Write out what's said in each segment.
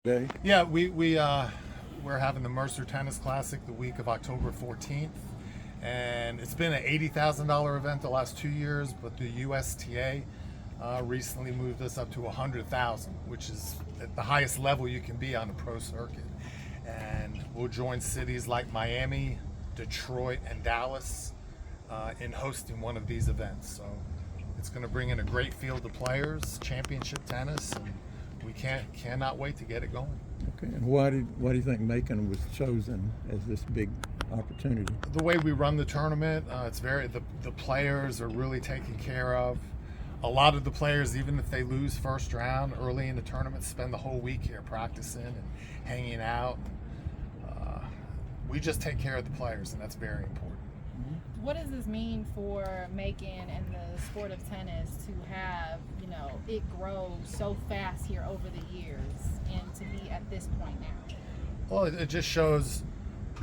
Day. Yeah, we're having the Mercer Tennis Classic the week of October 14th, and it's been an $80,000 event the last 2 years, but the USTA recently moved us up to $100,000, which is at the highest level you can be on the pro circuit. And we'll join cities like Miami, Detroit, and Dallas in hosting one of these events. So it's going to bring in a great field of players, championship tennis, and we cannot wait to get it going. Okay, and why do you think Macon was chosen as this big opportunity? The way we run the tournament, the players are really taken care of. A lot of the players, even if they lose first round early in the tournament, spend the whole week here practicing and hanging out. We just take care of the players, and that's very important. What does this mean for Macon and the sport of tennis to have, it grow so fast here over the years and to be at this point now? Well, it just shows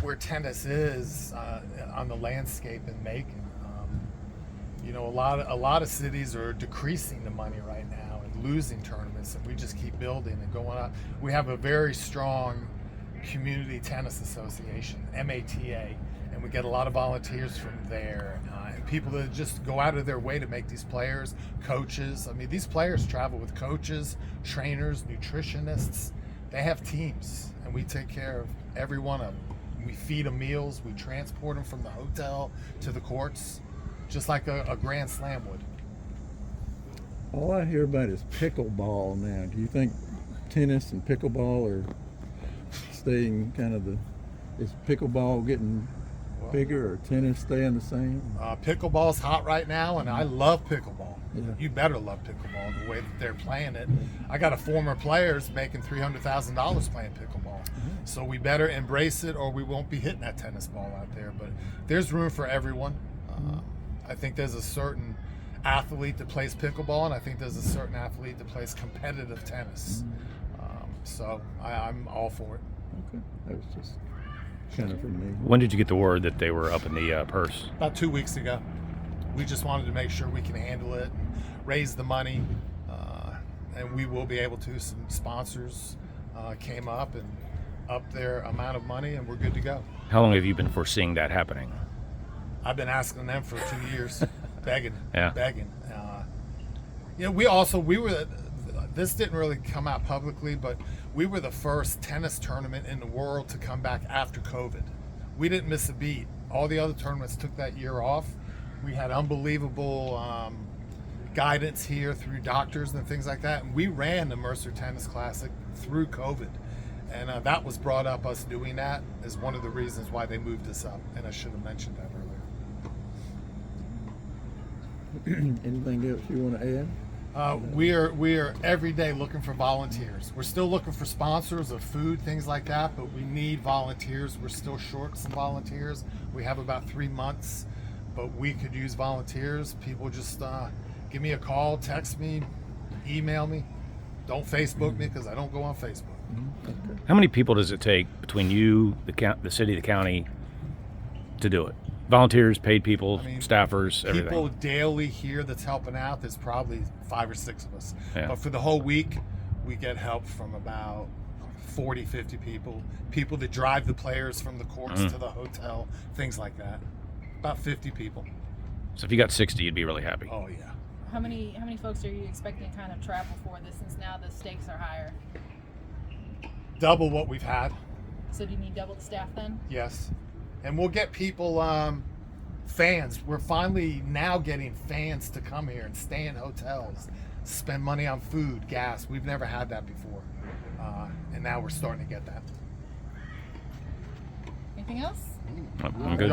where tennis is on the landscape in Macon. A lot of cities are decreasing the money right now and losing tournaments, and we just keep building and going up. We have a very strong community tennis association, MATA, and we get a lot of volunteers from there and people that just go out of their way to make these players, coaches. I mean, these players travel with coaches, trainers, nutritionists. They have teams, and we take care of every one of them. We feed them meals, we transport them from the hotel to the courts, just like a Grand Slam would. All I hear about is pickleball now. Do you think tennis and pickleball are staying is pickleball getting bigger or tennis staying the same? Pickleball's hot right now, and I love pickleball. Yeah. You better love pickleball the way that they're playing it. I got a former players making $300,000 playing pickleball. So we better embrace it, or we won't be hitting that tennis ball out there. But there's room for everyone. I think there's a certain athlete that plays pickleball, and I think there's a certain athlete that plays competitive tennis. So I'm all for it. Okay, that was just kind of for me. When did you get the word that they were up in the purse? About 2 weeks ago. We just wanted to make sure we can handle it and raise the money, and we will be able to. Some sponsors came up and upped their amount of money, and we're good to go. How long have you been foreseeing that happening? I've been asking them for 2 years, begging. This didn't really come out publicly, but we were the first tennis tournament in the world to come back after COVID. We didn't miss a beat. All the other tournaments took that year off. We had unbelievable guidance here through doctors and things like that. And we ran the Mercer Tennis Classic through COVID. And that was brought up, us doing that, as one of the reasons why they moved us up. And I should have mentioned that earlier. Anything else you want to add? We are every day looking for volunteers. We're still looking for sponsors of food, things like that, but we need volunteers. We're still short some volunteers. We have about 3 months, but we could use volunteers. People just give me a call, text me, email me. Don't Facebook me, because I don't go on Facebook. Okay. How many people does it take between you, the city, the county, to do it? Volunteers, paid people, staffers, everything. People daily here that's helping out, there's probably 5 or 6 of us. Yeah. But for the whole week, we get help from about 40, 50 people. People that drive the players from the courts to the hotel, things like that. About 50 people. So if you got 60, you'd be really happy. Oh, yeah. How many folks are you expecting kind of travel for this, since now the stakes are higher? Double what we've had. So do you need double the staff then? Yes. And we'll get people, fans. We're finally now getting fans to come here and stay in hotels, spend money on food, gas. We've never had that before. And now we're starting to get that. Anything else? I'm good.